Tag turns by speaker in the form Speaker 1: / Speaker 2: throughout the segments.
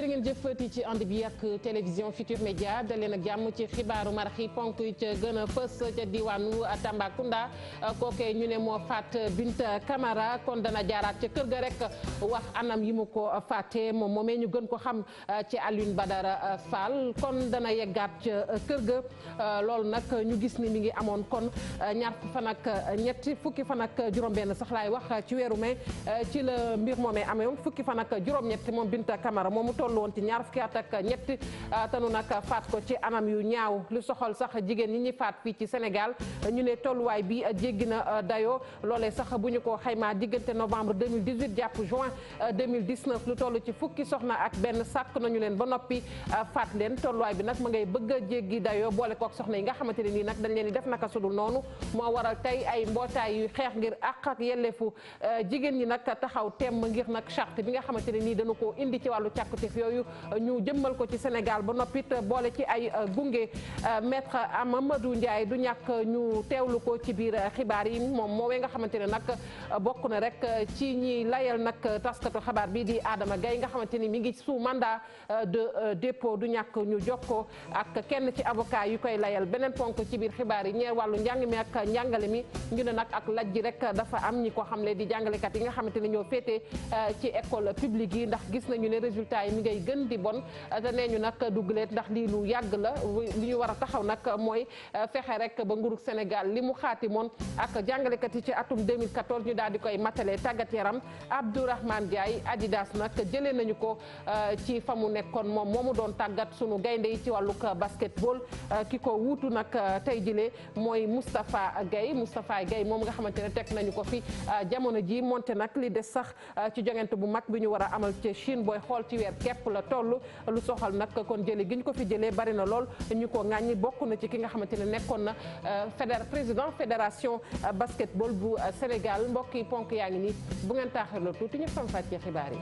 Speaker 1: jërë ngeen jëfati ci ànd bi ak télévision Futur Média daleen ak jàmm ci xibaaru maraxi ponk yi ca gën a fës ca diwaanu Tambacounda kookee ñu ne moo faat Binta Camara kon dana jaaraat ca kër ga rek wax anam yi mu ko faatee moom moomee ñu gën ko xam ci Alioune Badara Fall kon dana yeggaat ca kër ga loolu nag ñu gis ni mi ngi amoon kon fukki fan ak juróom-benn sax laay wax ci weeru mai ci la mbir moomee amewoon fukki fan ak juróom-ñett moom Binta Camara moomu toll woon ci ñaar fukki at ak ñett tanu nag faat ko ci anam yu ñaaw lu soxal sax jigéen ñi ñuy faat fii ci Sénégal ñu ne tolluwaay bi jéggi na dayoo loolee sax bu ñu ko xaymaa diggante novembre 2018 jàpp juin 2019 lu toll ci fukki soxna ak benn sàkk nañu leen ba noppi faat leen tolluwaay bi nag ma ngay bëgg a jéggi dayoo boole kook soxna yi nga xamante ne nii nag dañ leen di def naka sudul noonu moo waral tey ay mbootaay yu xeex ngir àq ak yelleefu jigéen ñi nag taxaw temm ngir nag charte bi nga xamante ne nii dañu ko indi ci wàllu càkkutéef yooyu ñu jëmmal ko ci Sénégal ba noppit boole ci ay gunge maître Amadou Ndiaye du ñàkk ñu teewlu ko ci biir xibaar yi moom moowee nga xamante ne nag bokk na rek ci ñi layal nag taskatu xabaar bi di Adama Gaye nga xamante ni mi ngi sous mandat de dépôt du ñàkk ñu jokkoo ak kenn ci avocat yu koy layal beneen ponk ci biir xibaar yi ñeer wàllu njàng mi ak njàngale mi ñu ne nag ak laj ji rek dafa am ñi ko xamle di jàngalekat yi nga xamante ne ñoo féete ci école publique yi ndax gis nañu ne résultat yi mi ngay gën di bon te nee ñu nag dugleet ndax lii lu yàgg la li ñu war a taxaw nag mooy fexe rek ba nguurug Sénégal li mu xaati moon ak jàngalekat yi ci atum 2014 ñu daal di koy matale tàggat yaram Abdourahmane Ndiaye Adidas nag jëlee nañu ko ci fa mu nekkoon moom moomu doon tàggat sunu gaynde yi ci wàllug basketball ki ko wuutu nag tey jile mooy Moustapha Gueye moom nga xamante ne teg nañu ko fi jamono ji monte nag li des sax ci jongante bu mag bi ñu war a amal ci Chine booy xool ci weer képp la toll lu soxal nag kon jële gi ñu ko fi jëlee bari na lool ñu ko ŋàññi bokk na ci ki nga xamante ne nekkoon na président fédération basketball bu Sénégal mbokk yi ponk yaa ngi nii bu ngeen taaxirloo tuuti ñu fam fàccee xibaar yi.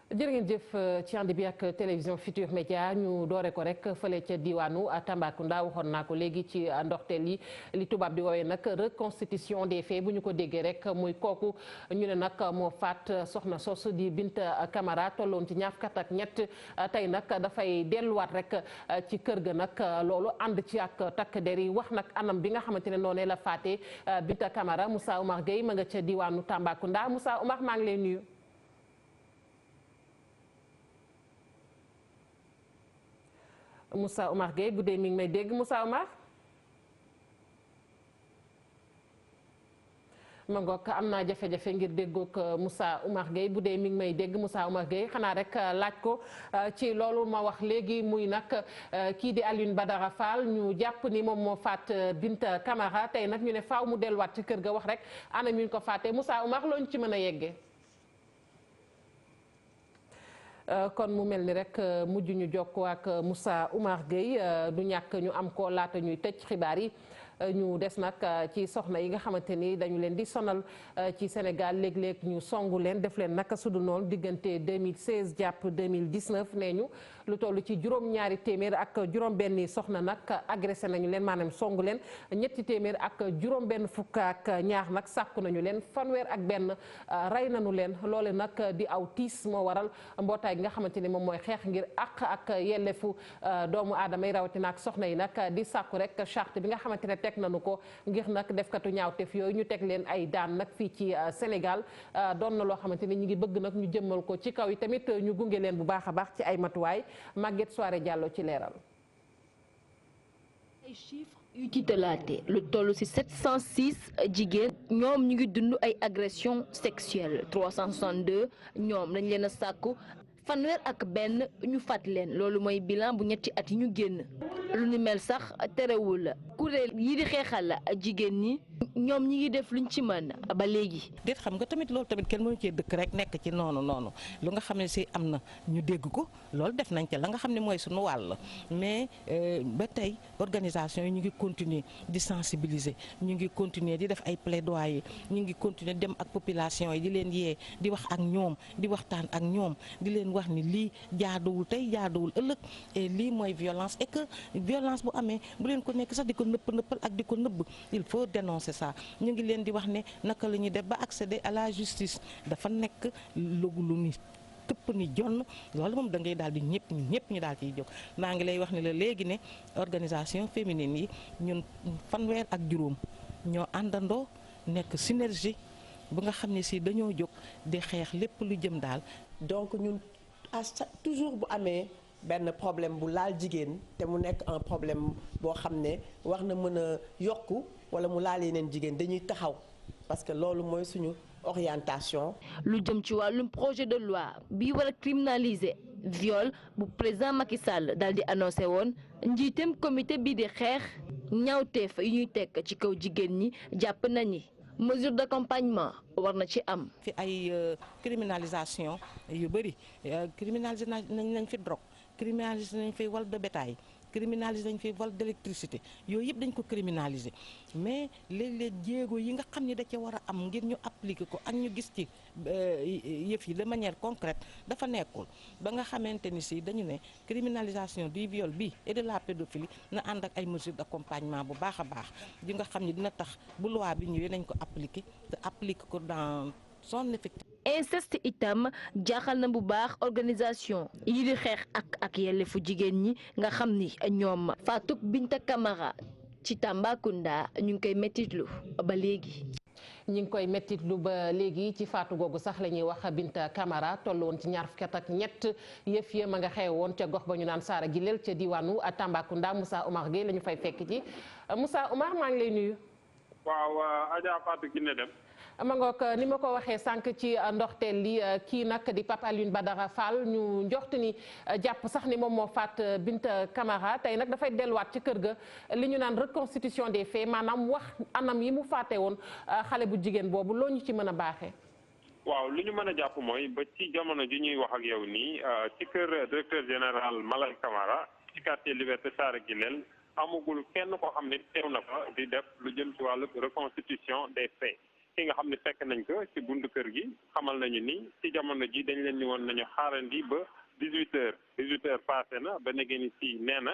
Speaker 1: jërë ngeen jëf ci ànd bi ak télévision Futur Média ñu doore ko rek fële ca diwaanu Tambacounda waxoon naa ko léegi ci ndoxteel yi li tubaab di woowee nag reconstitution des faits bu ñu ko déggee rek muy kooku ñu ne nag moo faat soxna soosu di Binta Camara tolloon ci ñaar fukki at ak ñett tey nag dafay delluwaat rek ci kër ga nag loolu ànd ci ak takk der yi wax nag anam bi nga xamante ne noonee la faatee Binta Camara Moussa Oumar Gueye ma nga ca diwaanu Tambacounda Moussa Oumar maa ngi lay nuyu. Moussa Oumar Gueye bu dee mi ngi may dégg Moussa Oumar ma ngoog am naa jafe-jafe ngir déggoog Moussa Oumar Gueye bu dee mi ngi may dégg Moussa Oumar Gueye xanaa rek laaj ko ci loolu ma wax léegi muy nag kii di Alioune Badara Fall ñu jàpp ni moom moo faat Binta Camara tey nag ñu ne faaw mu delluwaat ci kër ga wax rek anam ñu ko faatee Moussa Oumar loo ñu ci mën a yeggee. kon mu mel ni rek mujj ñu jokkoo ak Moussa Oumar Gueye du ñàkk ñu am ko laata ñuy tëj xibaar yi ñu des nag ci soxna yi nga xamante ni dañu leen di sonal ci Sénégal léeg-léeg ñu songu leen def leen naka sudu noonu diggante 2016 jàpp 2019 nee ñu lu toll ci juróom-ñaari téeméer ak juróom-benni soxna nag agressé nañu leen maanaam songu leen ñetti téeméer ak juróom-benn fukk ak ñaar nag sàkku nañu leen fanweer ak benn rey nañu leen loole nag di aw tiis moo waral mbootaay gi nga xamante ni moom mooy xeex ngir àq ak yelleefu doomu aadama yi rawatina ak soxna yi nag di sàkku rek charte bi nga xamante ne teg nañu ko ngir nag defkatu ñaawteef yooyu ñu teg leen ay daan nag fii ci Sénégal doon na loo xamante ni ñu ngi bëgg nag ñu jëmmal ko ci kaw yi tamit ñu gunge leen bu baax a baax ci ay matuwaay Maguette Soirée Diallo ci leeral.
Speaker 2: ay chiffres yu tiitalaate lu toll ci 706 jigéen ñoom ñu ngi dund ay agression sexuelle 362 ñoom dañ leen a sàkku fanweer ak benn ñu fàtt leen loolu mooy bilan bu ñetti at yi ñu génn lu ni mel sax terewul kuréel yi di xeexal jigéen ñi ñoom ñi ngi def luñ ci mën ba léegi.
Speaker 3: déet xam nga tamit loolu tamit kenn mënu cee dëkk rek nekk ci noonu lu nga xam ne si am na ñu dégg ko loolu def nañ ca la nga xam ne mooy suñu wàll mais ba tey organisation yi ñu ngi continuer di sensibiliser ñu ngi continuer di def ay plaidoyer ñu ngi continuer dem ak population yi di leen yee di wax ak ñoom di waxtaan ak ñoom di leen wax ni lii jaaduwul tey jaaduwul ëllëg et lii mooy violence et que violence bu amee bu leen ko nekk sax di ko nëppal ak di ko nëbb il faut dénoncer ça ñu ngi leen di wax ne naka la ñuy def ba accéder à la justice dafa nekk logu lu ni tëpp ni jonn loolu moom da ngay daal di ñëpp ñu daal ciy jóg maa ngi lay wax ne la léegi ne organisation féminine yi ñun fanweer ak juróom ñoo àndandoo nekk synergie bu nga xam ne si dañoo jóg di xeex lépp lu jëm daal.
Speaker 4: donc ñun toujours bu amee benn problème bu laal jigéen te mu nekk un problème boo xam ne war na mën a yokku wala mu laal yeneen jigéen dañuy taxaw parce que loolu mooy suñu orientation.
Speaker 2: lu jëm ci wàllum projet de loi bi war a criminaliser viol bu président Macky Sall daal di annoncé woon njiitam comité bi di xeex ñaawteef yi ñuy tekk ci kaw jigéen ñi jàpp nañu mesure d'accompagnement war na ci am.
Speaker 3: fi ay criminalisation yu bëri criminalisé nañ fi drogue criminalisé nañ fi vol de bétail criminalisé nañ fi vol d'électricité yooyu yëpp dañ ko criminalisé mais léeg-léeg jéego yi nga xam ne da ca war a am ngir ñu appliquer ko ak ñu gis ci yëf yi de manière concrète dafa nekkul ba nga xamante ni si dañu ne criminalisation du viol bi et de la pédophilie na ànd ak ay mesures d'accompagnement bu baax a baax yi nga xam ne dina tax bu loi bi ñëwee nañ ko appliquer te appliquer ko dans son effectif.
Speaker 2: inceste itam jaaxal na bu baax organisation yi di xeex ak yelleefu jigéen ñi nga xam ni ñoom Fatou Binta Camara ci Tambacounda ñu ngi koy mettitlu ba léegi.
Speaker 1: ñi ngi koy mettitlu ba léegi ci faatu googu sax la ñuy wax Binta Camara toll woon ci ñaar fukki at ak ñett yëf ya ma nga xew woon ca gox ba ñu naan Saara Gileel ca diwaanu Tambacounda Moussa Omar Gueye la ñu fay fekk ci Moussa Omar maa ngi lay nuyu.
Speaker 5: waaw Adja Fatou Kiné Deme.
Speaker 1: ma ngoog ni ma ko waxee sànq ci ndoxteel li kii nag di Pape Alioune Badara Fall ñu njort ni jàpp sax ni moom moo faat Binta Camara tey nag dafay delluwaat ci kër ga li ñu naan reconstitution des faits maanaam wax anam yi mu faate woon xale bu jigéen boobu loo ñu ci mën a baaxee.
Speaker 5: waaw li ñu mën a jàpp mooy ba ci jamono ji ñuy wax ak yow nii ci kër directeur général Malal Camara ci quartier Liberté Saara Gileel amagul kenn koo xam ne teew na fa di def lu jëm ci wàllu reconstitution des faits. ki nga xam ne fekk nañ ko ci buntu kër gi xamal nañu ni ci jamono ji dañ leen ni woon nañu xaarandi ba 18h passé na ba negee ni si nee na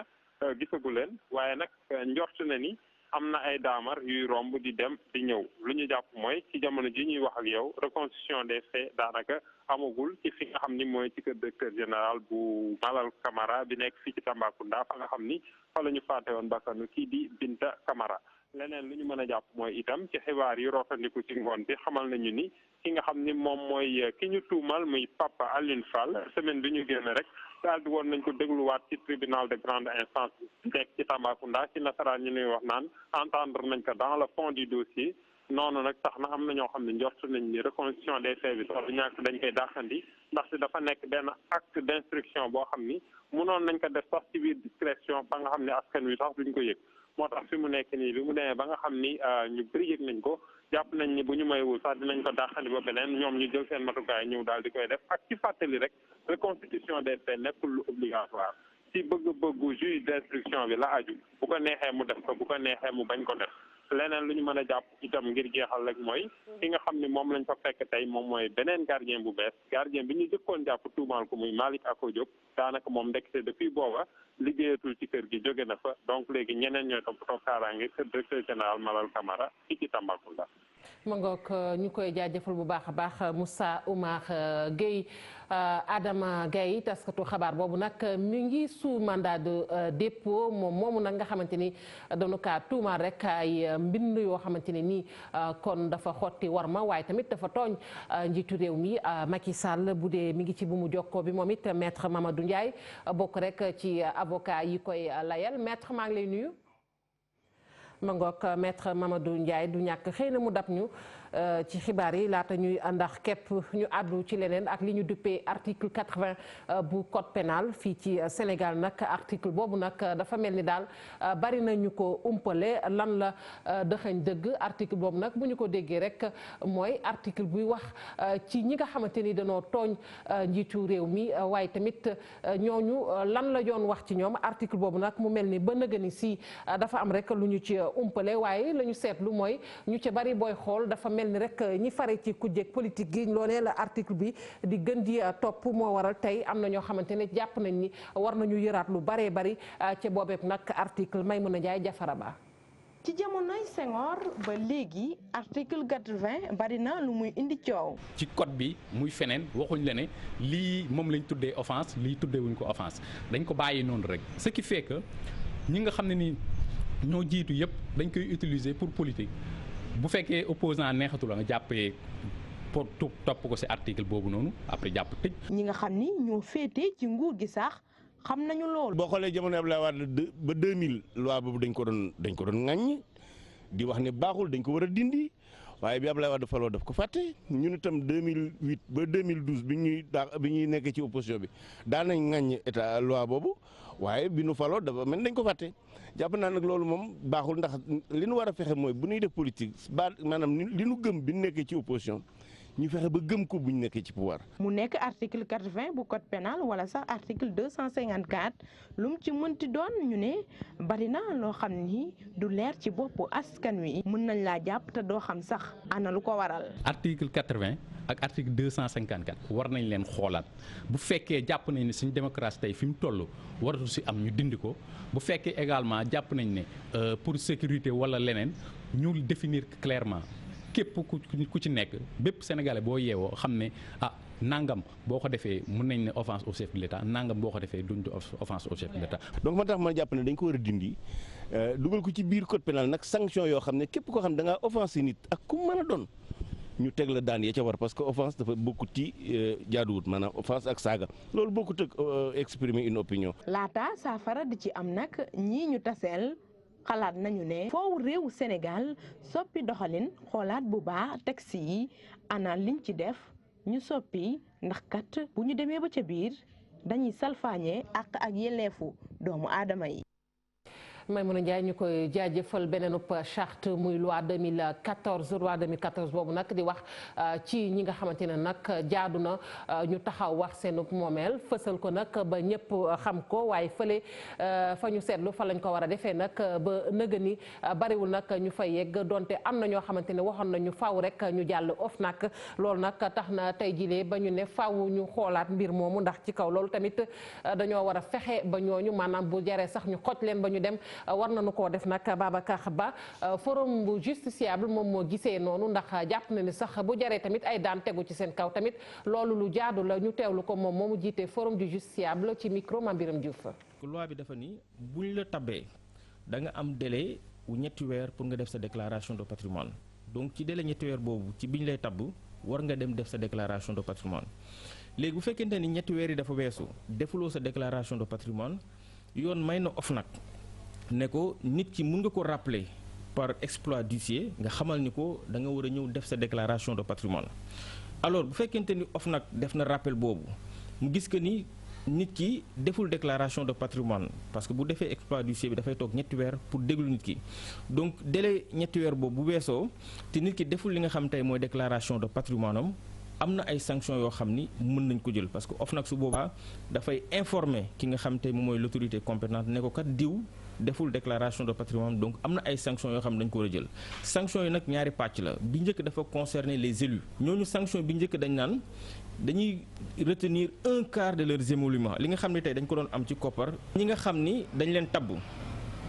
Speaker 5: gisagu leen waaye nag njort na ni am na ay daamar yuy romb di dem di ñëw lu ñu jàpp mooy ci jamono ji ñuy wax ak yow reconstitution des faits daanaka amagul ci fi nga xam ni mooy ci kër directeur général bu Malal Camara bi nekk fii ci Tambacounda fa nga xam ni fa la ñu faate woon bakkanu kii di Binta Camara. leneen lu ñu mën a jàpp mooy itam ci xibaar yi rootandiku ci ngoon bi xamal nañu ni ki nga xam ni moom mooy ki ñu tuumal muy Papa Alioune Fall semaine bi ñu génn rek daal di woon nañ ko dégluwaat ci tribunal de grande instance nekk ci Tambacounda ci nasaraan ñu nuy wax naan entendre nañ ko dans le fond du dossier noonu nag tax na am na ñoo xam ne njort nañ ni reconstitution des faits bi sax du ñàkk dañ koy dàqandi ndaxte dafa nekk benn acte d'instruction boo xam ni mënoon nañ ko def sax ci biir discrétion fa nga xam ne askan wi sax duñ ko yëg moo tax fi mu nekk nii bi mu demee ba nga xam ni ñu bëri yëg nañ ko jàpp nañ ni bu ñu maywul sax dinañ ko dàqandi ba beneen ñoom ñu jël seen matukaay ñëw daal di koy def ak ci fàttali rek reconstitution des faits nekkul lu obligatoire ci bëgg-bëggu juge d'instruction bi la aju bu ko neexee mu def ko bu ko neexee mu bañ ko def leneen lu ñu mën a jàpp itam ngir jeexal rek mooy ki nga xam ni moom lañ fa fekk tey moom mooy beneen gardien bu bees gardien bi ñu jëkkoon jàpp tuumaal ko muy Malick Ako Diop daanaka moom ndekete depuis booba liggéeyatul ci kër gi jóge na fa donc léegi ñeneen ñooy toppatoo kaaraange kër directeur général Malal Camara fii ci Tambacounda.
Speaker 1: ma ngoog ñu koy jaajëfal bu baax a baax Moussa Oumar Gueye Adama Gaye taskatu xabaar boobu nag mi ngi sous mandat de dépôt moom moomu nag nga xamante ni dañu kaa tuumaal rek ay mbind yoo xamante ne nii kon dafa xotti warma waaye tamit dafa tooñ njiitu réew mi Macky Sall bu dee mi ngi ci bu mu jokkoo bi moom it maître Mamadou Ndiaye bokk rek ci avocat yi koy layal maître maa ngi lay nuyu. ma ngoog maître Mamadou Ndiaye du ñàkk xëy na mu dab ñu ci xibaar yi laata ñuy ndax képp ñu àddu ci leneen ak li ñu duppee article 80 bu code pénal fii ci Sénégal nag article boobu nag dafa mel ni daal bari na ñu ko umpale lan la dëxëñ dëgg article boobu nag bu ñu ko déggee rek mooy article buy wax ci ñi nga xamante ni dañoo tooñ njiitu réew mi waaye tamit ñooñu lan la yoon wax ci ñoom article boobu nag mu mel ni ba nëgëni si dafa am rek lu ñu ci umpale waaye la ñu seetlu mooy ñu ci bari booy xool dafa mel ni rek ñi fare ci kujjeeg politique gi loolee la article bi di gën di topp moo waral tey am na ñoo xamante ne jàpp nañ ni war nañu yëraat lu baree bari ci boobeeb nag article Maimouna Ndiaye Jafara Ba.
Speaker 6: ci jamonoy Senghor ba léegi article 80 bari na lu muy indi coow.
Speaker 7: ci code bi muy feneen waxuñ la ne lii moom lañ tuddee offense lii tuddee wuñ ko offense dañ ko bàyyi noonu rek ce qui fait que ñi nga xam ne ni ñoo jiitu yëpp dañ koy utiliser pour politique bu fekkee opposant neexatu la nga jàppee pour topp ko ci article boobu noonu après jàpp tëj.
Speaker 6: ñi nga xam ni ñoo féetee ci nguur gi sax. xam nañu loolu. boo
Speaker 8: xoolee jamono Abdoulaye Wade ba 2000 loi boobu dañ ko doon ŋaññi di wax ne baaxul dañ ko war a dindi waaye bi Abdoulaye Wade faloo daf ko fàtte ñun itam 2008 ba 2012 bi ñuy nekk ci opposition bi daan nañ ŋaññi état loi boobu waaye bi nu faloo dafa mel dañ ko fàtte jàpp naa nag loolu moom baaxul ndax li nu war a fexe mooy bu ñuy def politique maanaam li nu gëm bi nu nekkee ci opposition. ñu fexe ba gëm ko bu ñu nekkee ci pouvoir.
Speaker 6: mu nekk article 80 bu code pénal wala sax article 254 lu mu ci mënti doon ñu ne bari na loo xam ni du leer ci boppu askan wi. mën nañ laa jàpp te doo xam sax ana lu ko waral.
Speaker 7: article 80 ak article 254 war nañ leen xoolaat bu fekkee jàpp nañ ne suñu démocratie tey fi mu toll waratu si am ñu dindi ko bu fekkee également jàpp nañ ne pour sécurité wala leneen ñu définir clairement. képp ku ci nekk bépp sénégalais boo yeewoo xam ne nangam boo ko defee mën nañ ne offense au chef de l'État nangam boo ko defee duñ offense au chef de l'État.
Speaker 8: donc moo tax ma jàpp ne dañ ko war a dindi dugal ko ci biir code pénal nag sanction yoo xam ne képp koo xam ne da ngaa offensé nit ak ku mën a doon ñu teg la daan ya ca war parce que offense dafa bokkut ci jaaduwut maanaam offense ak saaga loolu bokkut ak exprimer une opinion.
Speaker 6: laata saafara di ci am nag ñii ñu taseel. xalaat nañu ne foofu réewu Sénégal soppi doxalin xoolaat bu baax texte yi ana liñ ci def ñu soppi ndax kat bu ñu demee ba ca biir dañuy salfaañee ak yelleefu doomu aadama yi.
Speaker 1: Maimouna Ndiaye ñu koy jaajëfal beneen charte muy loi 2014 boobu nag di wax ci ñi nga xamante ne nag jaadu na ñu taxaw wax seen moomeel fësal ko nag ba ñëpp xam ko waaye fële fa ñu seetlu fa lañ ko war a defee nag ba nëgë ni bariwul nag ñu fay yegg donte am na ñoo xamante ne waxoon nañu faw rek ñu jàll OFNAC loolu nag tax na tey jilee ba ñu ne faw ñu xoolaat mbir moomu ndax ci kaw loolu tamit dañoo war a fexe ba ñooñu maanaam bu jaree sax ñu xoj leen ba ñu dem war nañu koo def nag Babacar Ba forum bu justiciable moom moo gisee noonu ndax jàpp na ni sax bu jaree tamit ay daan tegu ci seen kaw tamit loolu lu jaadu la ñu teewlu ko moom moomu jiite forum du justiciable ci micro Mambiram Diouf.
Speaker 9: loi bi dafa ni buñ la tabee da nga am délai wu ñetti weer pour nga def sa déclaration de patrimoine donc ci délai ñetti weer boobu ci biñ lay tabb war nga dem def sa déclaration de patrimoine léegi bu fekkente ni ñetti weer yi dafa weesu defuloo sa déclaration de patrimoine yoon may na OFNAC ne ko nit ki mun nga ko rappeler par exploit d'huissier nga xamal ni ko da nga war a ñëw def sa déclaration de patrimoine alors bu fekkente ni OFNAC def na rappel boobu mu gis que ni nit ki deful déclaration de patrimoine parce que bu defee exploit d'huissier bi dafay toog ñetti weer pour déglu nit ki donc délai ñetti weer boobu bu weesoo te nit ki deful li nga xam tey mooy déclaration de patrimoine am na ay sanctions yoo xam ni mën nañ ko jël parce que OFNAC su boobaa dafay informer ki nga xam tey moom mooy l'autorité compétente ne ko kat diw deful déclaration de patrimoine donc am na ay sanctions yoo xam ne dañ ko war a jël sanctions yi nag ñaari pàcc la bi njëkk dafa concerner les élus ñooñu sanction bi njëkk dañ naan dañuy retenir 1/4 de leurs émoluments li nga xam ne tey dañ ko doon am ci koppar ñi nga xam ni dañ leen tabb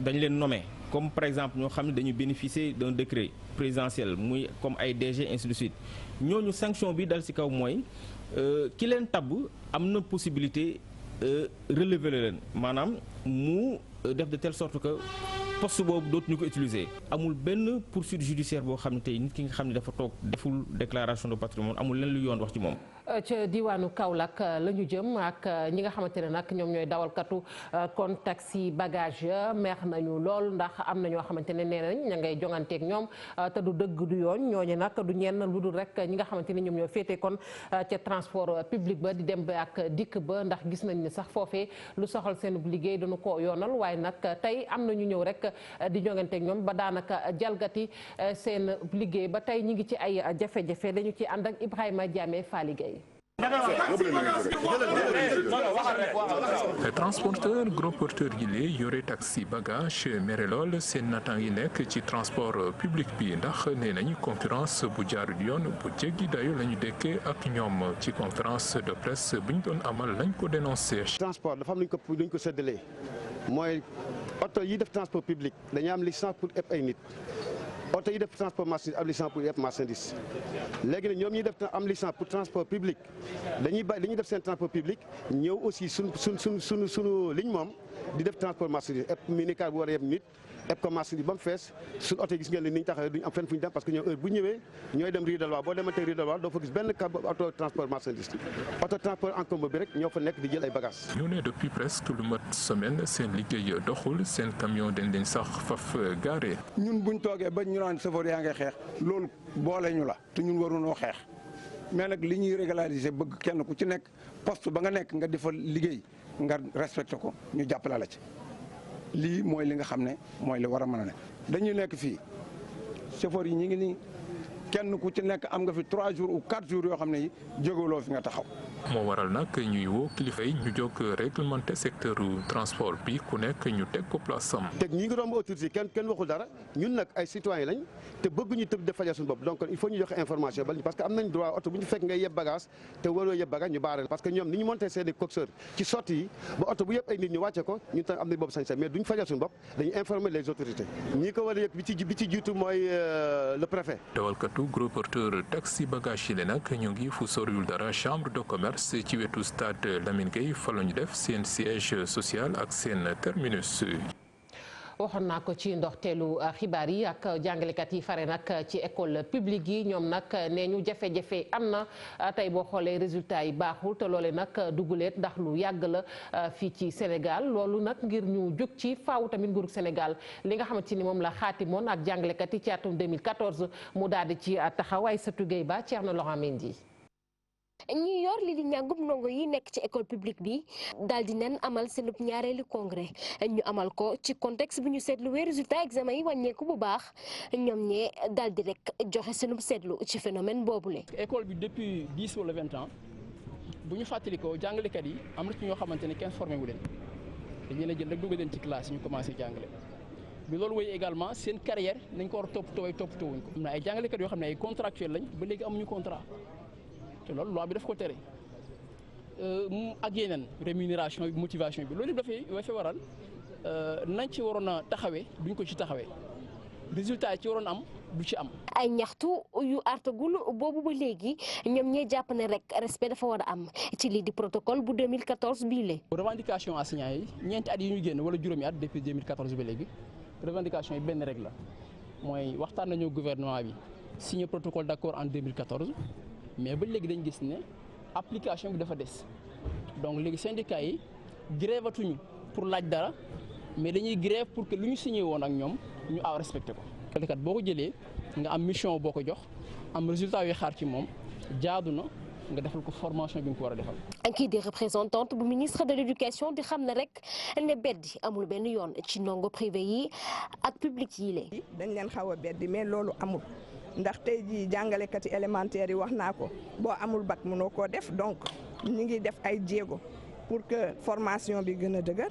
Speaker 9: dañ leen nommer comme par exemple ñoo xam ne dañuy bénéficier d'un décret présidentiel muy comme ay DG ainsi de suite ñooñu sanction bi dal ci kaw mooy ki leen tabb am na possibilité relever leen maanaam mu def de telle sorte que poste boobu dootuñu ko utiliser amul benn poursuite judiciaire boo xam ne tey nit ki nga xam ne dafa toog deful déclaration de patrimoine amul leen lu yoon wax ci moom.
Speaker 1: ca diwaanu Kaolack la ñu jëm ak ñi nga xamante ne nag ñoom ñooy dawalkatu kon taxi bagage ya meex nañu lool ndax am na ñoo xamante ne nee nañ ña ngay jonganteeg ñoom te du dëgg du yoon ñooñu nag du ñenn lu dul rek ñi nga xamante ne ñoom ñoo féete kon ca transport public ba di dem ba ak dikk ba ndax gis nañ ne sax foofee lu soxal seen liggéey dañu ko yoonal waaye nag tey am na ñu ñëw rek di jonganteeg ñoom ba daanaka jalgati seen liggéey ba tey ñi ngi ci ay jafe-jafe dañu ci ànd ak Ibrahima Diamé Fally Gueye.
Speaker 10: Transporteur gros porteur yi lee yore taxi bagage mere lool seen nataan yi nekk ci transport public bi ndax nee nañu concurrence bu jaarul yoon bu jéggi dayo la ñu dëkkee ak ñoom ci conférence de presse bu ñu doon amal lañ ko dénoncé.
Speaker 11: transport dafa am luñ ko séddalee mooy oto yi def transport public dañuy am licence pour ëpp ay nit. oto yi def transport marchandise am licence pour yëpp marchandise léegi nag ñoom ñi def am licence pour transport public dañuy bàyyi li ñuy def seen transport public ñëw aussi sunu ligne moom di def transport marchandise ëpp minicar bu war a yëpp nit ëpp ko marchandise ba mu fees suñu oto yi gis ngeen ne ni ñu taxawee duñu am fenn fu ñu dem parce que ñoom heure bu ñëwee ñooy dem Rue de Loi boo demantee Rue de Loi doo fa gis benn auto transport marchandise auto transport en commun bi rek ñoo fa nekk di jël ay bagages.
Speaker 10: ñu ne depuis presque lu mat semaine seen liggéey doxul seen camion dañ leen sax faf garé.
Speaker 12: ñun buñ toogee ba ñu naan chauffeur yaa ngay xeex loolu boole ñu la te ñun warunoo xeex mais nag li ñuy régulariser bëgg kenn ku ci nekk poste ba nga nekk nga di fa liggéey nga respecté ko ñu jàppale la ci. lii mooy li nga xam ne mooy li war a mën a ne dañuy nekk fii chauffeur yi ñu ngi nii kenn ku ci nekk am nga fi 3 jours ou 4 jours yoo xam ne yi jógaloo fi nga taxaw.
Speaker 10: moo waral nag ñuy woo kilifa yi ñu jóg réglementé secteur transport bi ku nekk ñu teg ko place am.
Speaker 11: te ñi ngi romb autorité kenn waxul dara ñun nag ay citoyen lañ te bëgguñu tëb def fajal suñu bopp donc il faut ñu joxe information bal parce que am nañ droit oto bu ñu fekk ngay yeb bagage te waroo yeb bagage ñu baareel parce que ñoom ni ñu monté seen coxeur ci sortie yi ba oto bu yëpp ay nit ñu wàcce ko ñun tam am nañ boobu sañ-sañ mais duñ fajal suñu bopp dañuy informer les autorités ñi ko war a yëg bi ci jiitu mooy le préfet.
Speaker 10: dawalkatu gros porteur taxi bagage yi nag ñu ngi fu soriwul dara chambre de commerce ci wetu stade Lamine Gueye fa la ñu def seen siège social ak seen terminus.
Speaker 1: waxoon naa ko ci ndoxteelu xibaar yi ak jàngalekat yi fare nag ci école publique yi ñoom nag nee ñu jafe-jafe am na tey boo xoolee résultat yi baaxul te loole nag duguleet ndax lu yàgg la fii ci Sénégal loolu nag ngir ñu jóg ci faaw tamit nguurug Sénégal li nga xamante ni moom la xaatimoon ak jàngalekat yi ci atum 2014 mu daal di ci taxawaay Satou Gueye Ba Thierno Laurent Mendy.
Speaker 13: ñi yor li di njàngum ndongo yi nekk ci école publique bi daal di nen amal seen ñaareelu congrès ñu amal ko ci contexte bi ñu seetluwee résultat examen yi wàññeeku bu baax ñoom ñee daal di rek joxe seen seetlu ci phénomène boobule.
Speaker 14: école bi depuis 10 wala 20 ans bu ñu fàttalikoo jàngalekat yi am na ci ñoo xamante ne kenn formé wu leen dañu leen a jël rek dugal leen ci classe yi ñu commencé jàngale bi loolu wéy également seen carrière nañ ko war a toppatoo wuñ ko. am na ay jàngalekat yoo xam ne ay contractuels lañ ba léegi amuñu contrat. te loolu loi bi daf ko tere ak yeneen rémunération bi motivation bi loolu dafay waral nañ ci waroon a taxawee duñ ko ci taxawee résultat yi ci waroon am du ci am.
Speaker 13: ay ñaxtu yu artagul boobu ba léegi ñoom ñee jàpp ne rek respect dafa war a am ci lii di protocole bu 2014 bii la.
Speaker 14: revendication enseignants yi ñeenti at yi ñu génn wala juróomi at depuis 2014 ba léegi revendication yi benn rek la mooy waxtaan nañu gouvernement bi signé protocole d'accord en 2014. mais ba léegi dañ gis ne application bi dafa des donc léegi syndicats yi grève atuñu pour laaj dara mais dañuy grève pour que lu ñu signé woon ak ñoom ñu respecté ko. kat boo ko jëlee nga am mission boo ko jox am résultat yuy xaar ci moom jaadu na nga defal ko formation bi nga ko war a defal.
Speaker 13: kii di représentante bu ministre de l'éducation di xam ne rek ne beddi amul benn yoon ci ndongo privé yi ak public yi lee.
Speaker 15: dañ leen xaw a beddi mais loolu amul. ndax tey jii jàngalekati élémentaire yi wax naa ko boo amul bac mënoo koo def donc ñu ngi def ay jéego pour que formation bi gën a dëgër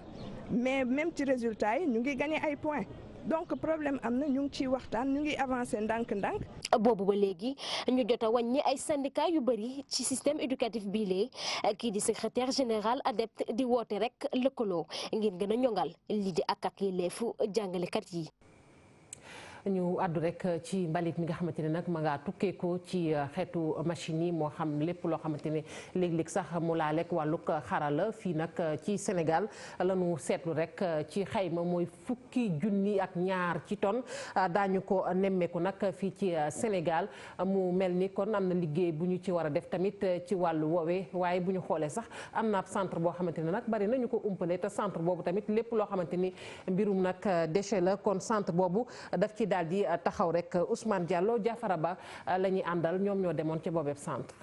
Speaker 15: mais même ci résultat yi ñu ngi gagné ay points donc problème am na ñu ngi ciy waxtaan ñu ngi avancé ndànk-ndànk.
Speaker 13: boobu ba léegi ñu jot a wàññi ay syndicats yu bëri ci système éducatif bii lee kii di secrétaire général ADEPT di woote rek lëkkaloo ngir gën a ñoŋal lii di ak yelleefu jàngalekat yi.
Speaker 1: ñu àddu rek ci mbalit mi nga xamante ne nag ma ngaa tukkeekoo ci xeetu machine yi moo xam lépp loo xamante ne léeg-léeg sax mu laaleeg wàllug xarala fii nag ci Sénégal lañu seetlu rek ci xayma mooy 10 junni ak ñaar ci tonne daañu ko nemmeeku nag fii ci Sénégal mu mel ni kon am na liggéey bu ñu ci war a def tamit ci wàllu woowee waaye bu ñu xoolee sax am na ab centre boo xamante ne nag bari nañu ko umpale te centre boobu tamit lépp loo xamante ni mbirum nag déchet la kon centre boobu daf ci daal di taxaw rek Ousmane Diallo Diafara Ba la ñuy àndal ñoom ñoo demoon ci boobeeb centre.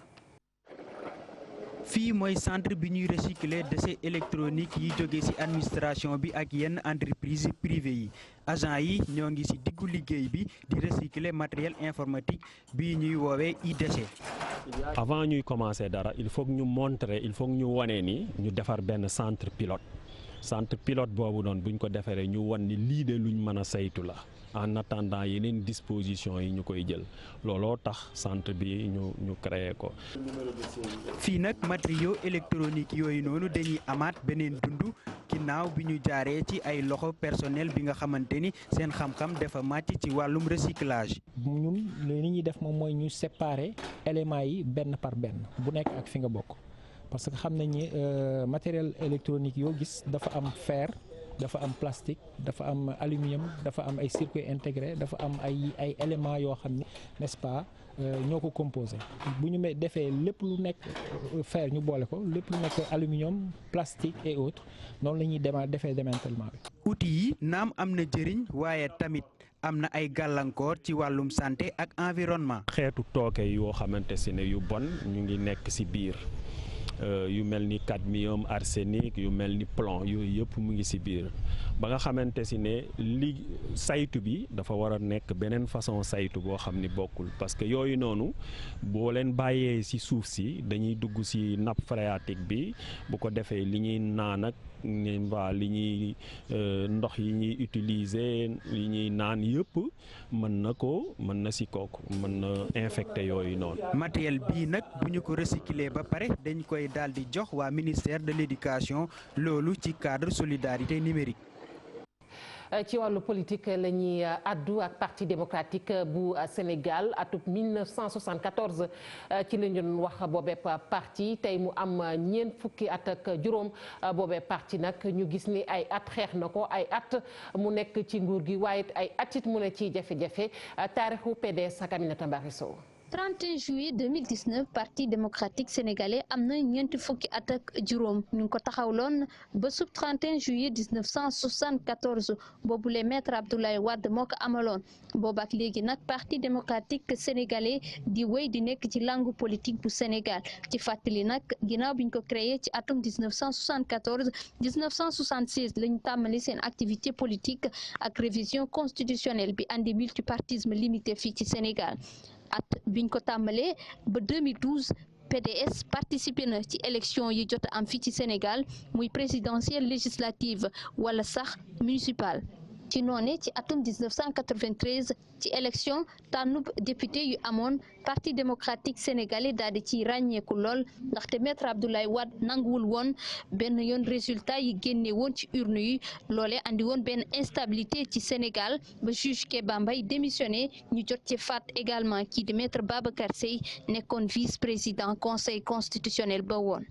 Speaker 16: fii mooy centre bi ñuy recycler déchets électroniques yi jóge ci administration bi ak yenn entreprise privée yi agent yi ñoo ngi ci diggu liggéey bi di recycler matériel informatique bi ñuy woowee e-déchet.
Speaker 17: avant ñuy commencer dara il faut que ñu montrer il faut que ñu wane ni ñu defar benn centre pilote boobu noonu buñ ko defaree ñu wan ni lii de luñ mën a saytu la en attendant yeneen disposition yi ñu koy jël looloo tax centre bi ñu créé ko.
Speaker 16: fii nag matériaux électroniques yooyu noonu dañuy amaat beneen dund ginnaaw bi ñu jaaree ci ay loxo personnel bi nga xamante ni seen xam-xam dafa màcc ci wàllum recyclage.
Speaker 18: ñun li ñuy def moom mooy ñu séparer éléments yi benn par benn bu nekk ak fi nga bokk parce que xam nañ ni matériel électronique yoo gis dafa am fer. dafa am plastique dafa am aluminium dafa am ay circuits intégrés dafa am ay éléments yoo xam ni n'est-ce pas ñoo ko composé bu ñu defee lépp lu nekk fer ñu boole ko lépp lu nekk aluminium plastique et autres noonu la ñuy defee démantèlement bi.
Speaker 16: outils yi naam am na njëriñ waaye tamit am na ay gàllankoor ci wàllum santé ak environnement.
Speaker 17: xeetu tooke yoo xamante si ne yu bon ñu ngi nekk ci biir. yu mel ni cadmium arsenic yu mel ni plomb yooyu yëpp mu ngi ci biir ba nga xamante si ne li saytu bi dafa war a nekk beneen façon saytu boo xam ni bokkul parce que yooyu noonu boo leen bàyyee ci suuf si dañuy dugg ci nappe phréatique bi bu ko defee li ñuy naan ak li ñuy ndox yi ñuy utiliser li ñuy naan yëpp mën na ci kooku mën na infecter yooyu noonu.
Speaker 16: matériel bii nag bu ñu ko recycler ba pare dañ koy daal di jox waa ministère de l'éducation loolu ci cadre solidarité numérique.
Speaker 1: ci wàllu politique la ñuy addu ak parti démocratique bu Sénégal atub 1974 ci la ñu doon wax boobeep parti tey mu am ñeent fukki at ak juróom boobeep parti nag ñu gis ni ay at xeex na ko ay at mu nekk ci nguur gi waaye ay atit mu ne ci jafe-jafe taarixu PDS ak Aminata Mbaye Sow.
Speaker 19: 31 juillet 2019 parti démocratique sénégalais am na ñeenti fukki at ak juróom ñu ngi ko taxawloon ba sub 31 juillet 1974 boobu le maître Abdoulaye Wade moo ko amaloon boobu ak léegi nag parti démocratique sénégalais di wéy di nekk ci langue politique bu Sénégal ci fàttali nag ginnaaw bi ñu ko créé ci atum 1974 1976 la ñu tàmmali seen activité politique ak révision constitutionnelle bi andi multipartisme limité fii ci Sénégal. at biñ ko tàmbalee ba 2012 PDS participé na ci élection yi jot am fii ci Sénégal muy présidentielle législative wala sax municipale ci noone ci atum 1993 ci élection tànnub député yu amoon parti démocratique sénégalais daal di ci ràññeeku lool ndaxte maître Abdoulaye Wade nanguwul woon benn yoon résultat yi génne woon ci urne yi loolee andi woon benn instabilité ci Sénégal ba juge Kéba Mbaye démissionné ñu jot ci faat également kii di maître Babacar Seye nekkoon vice-président conseil constitutionnel ba woon.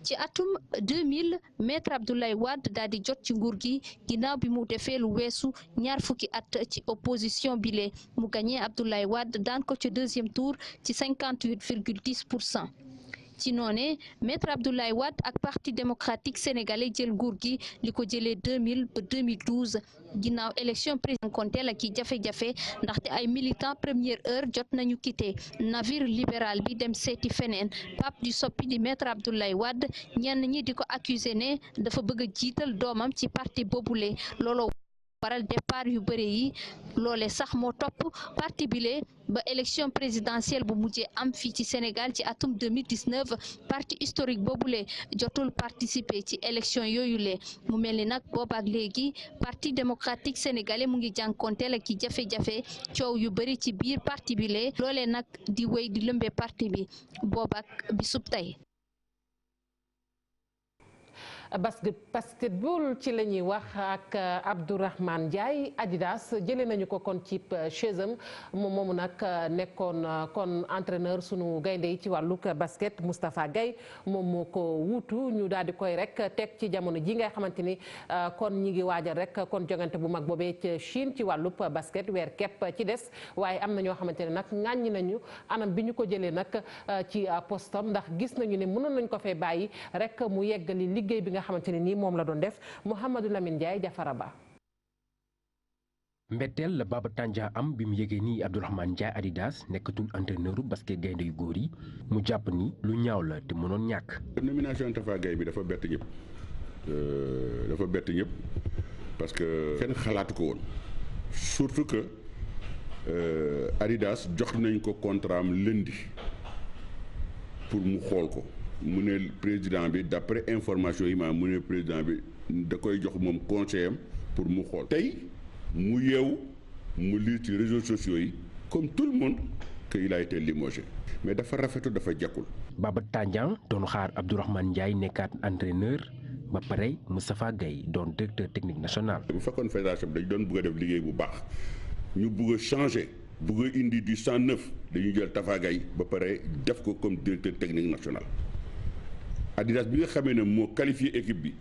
Speaker 19: ci atum 2000 maître Abdoulaye Wade daal di jot ci nguur gi ginnaaw bi mu defee lu weesu ñaar fukki at ci opposition bile mu gagné Abdoulaye Wade daan ko ci deuxième tour ci 58,10%. ci noone maître Abdoulaye Wade ak parti démocratique sénégalais jël nguur gi li ko jëlee 2000 ba 2012 ginnaaw élection présidentielle ak i jafe-jafe ndaxte ay militants première heure jot nañu quitté navire libéral bi dem seeti feneen pape du soppi di maître Abdoulaye Wade ñenn ñi di ko accusé ne dafa bëgg a jiital doomam ci parti boobule looloo waral départ yu bëri yi loole sax moo topp parti bile ba élection présidentielle bu mujjee am fii ci Sénégal ci atum 2019 parti historique boobule jotul participer ci élection yooyule mu mel ni nag boobaak léegi parti démocratique sénégalais mu ngi jànkonteel ak i jafe-jafe coow yu bëri ci biir parti bile loolee nag di wéy di lëmbee parti bi boobaak bi sub tey
Speaker 1: basketball ci la ñuy wax ak Abdourahmane Ndiaye Adidas jëlee nañu ko kon ci chaise am moom moomu nag nekkoon kon entraîneur sunu gaynde yi ci wàllug basket Moustapha Gueye moom moo ko wuutu ñu daal di koy rek teg ci jamono ji nga xamante ni kon ñi ngi waajal rek kon jongante bu mag boobee ci Chine ci wàllub basket weer kepp ci des waaye am na ñoo xamante ne nag ŋàññi nañu anam bi ñu ko jëlee nag ci postam ndax gis nañu ne mënoon nañ ko fee bàyyi rek mu yeggali liggéey bi nga xamante ne nii moom la doon def Mouhamadou Lamine Ndiaye Jafara Ba.
Speaker 20: mbetteel la Baba Tandia am bi mu yëgee nii Abdourahmane Ndiaye Adidas nekkatul entraîneur basket gaynde yu góor yi mu jàpp ni lu ñaaw la te mënoon ñàkk.
Speaker 21: nomination Tafa Gueye bi dafa bett ñëpp parce que kenn xalaatu ko woon surtout que Adidas jox nañ ko contrat am lundi pour mu xool ko mu ne président bi d'après information yi ma mu ne président bi da koy jox moom conseil am pour mu xool tey mu yeewu mu lire ci réseaux sociaux yi comme tout le monde que il a été limogé mais dafa rafetu dafa jekkul.
Speaker 20: Baba Tandian doon xaar Abdourahmane Ndiaye nekkaat entraîneur ba pare Moustapha Gueye doon directeur technique national.
Speaker 21: bu fekkoon fédération bi dañ doon bëgg a def liggéey bu baax ñu bëgg a changer bëgg a indi du 109 dañuy jël Tafa Gueye ba pare def ko comme directeur technique national. Adidas bi nga xamee ne moo qualifié équipe bi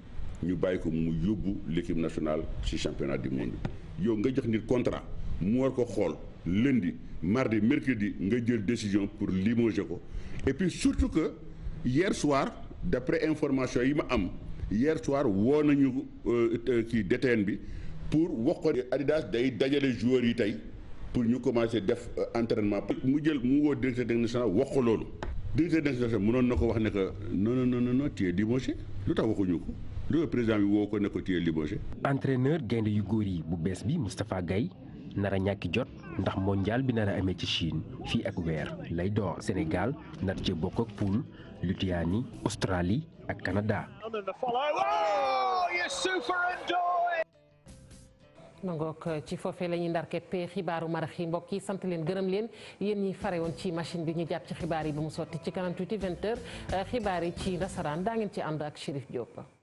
Speaker 21: ñu bàyyi ko mu yóbbu l'équipe nationale ci championnat du monde yow nga jox nit contrat mu war ko xool lundi mardi mercredi nga jël décision pour limoger ko et puis surtout que hier soir d'après information yi ma am hier soir woo nañu kii DTN bi pour wax ko Adidas day dajale joueurs yi tey pour ñu commencer def entraînement mu woo directeur technique national wax ko loolu directeur technique national mënoon na ko wax ne que non tu es limogé lu tax waxuñu ko lu président bi woo ko ne ko tu es limogé.
Speaker 20: entraîneur gaynde yu góor yi bu bees bi Moustapha Gueye nar a ñàkki jot ndax mondial bi nar a amee ci Chine fii ak weer lay door Sénégal nar cee bokk ak poule Lituanie Australie ak Canada.
Speaker 1: nangook ci foofee la ñuy ndar keppe xibaaru marax yi mbokk yi sant leen gërëm leen yéen ñi fare woon ci machine bi ñu jàpp ci xibaar yi ba mu sotti ci kanam tuuti 20h xibaar yi ci nasaraan daa ngeen ci ànd ak Chérif Diop.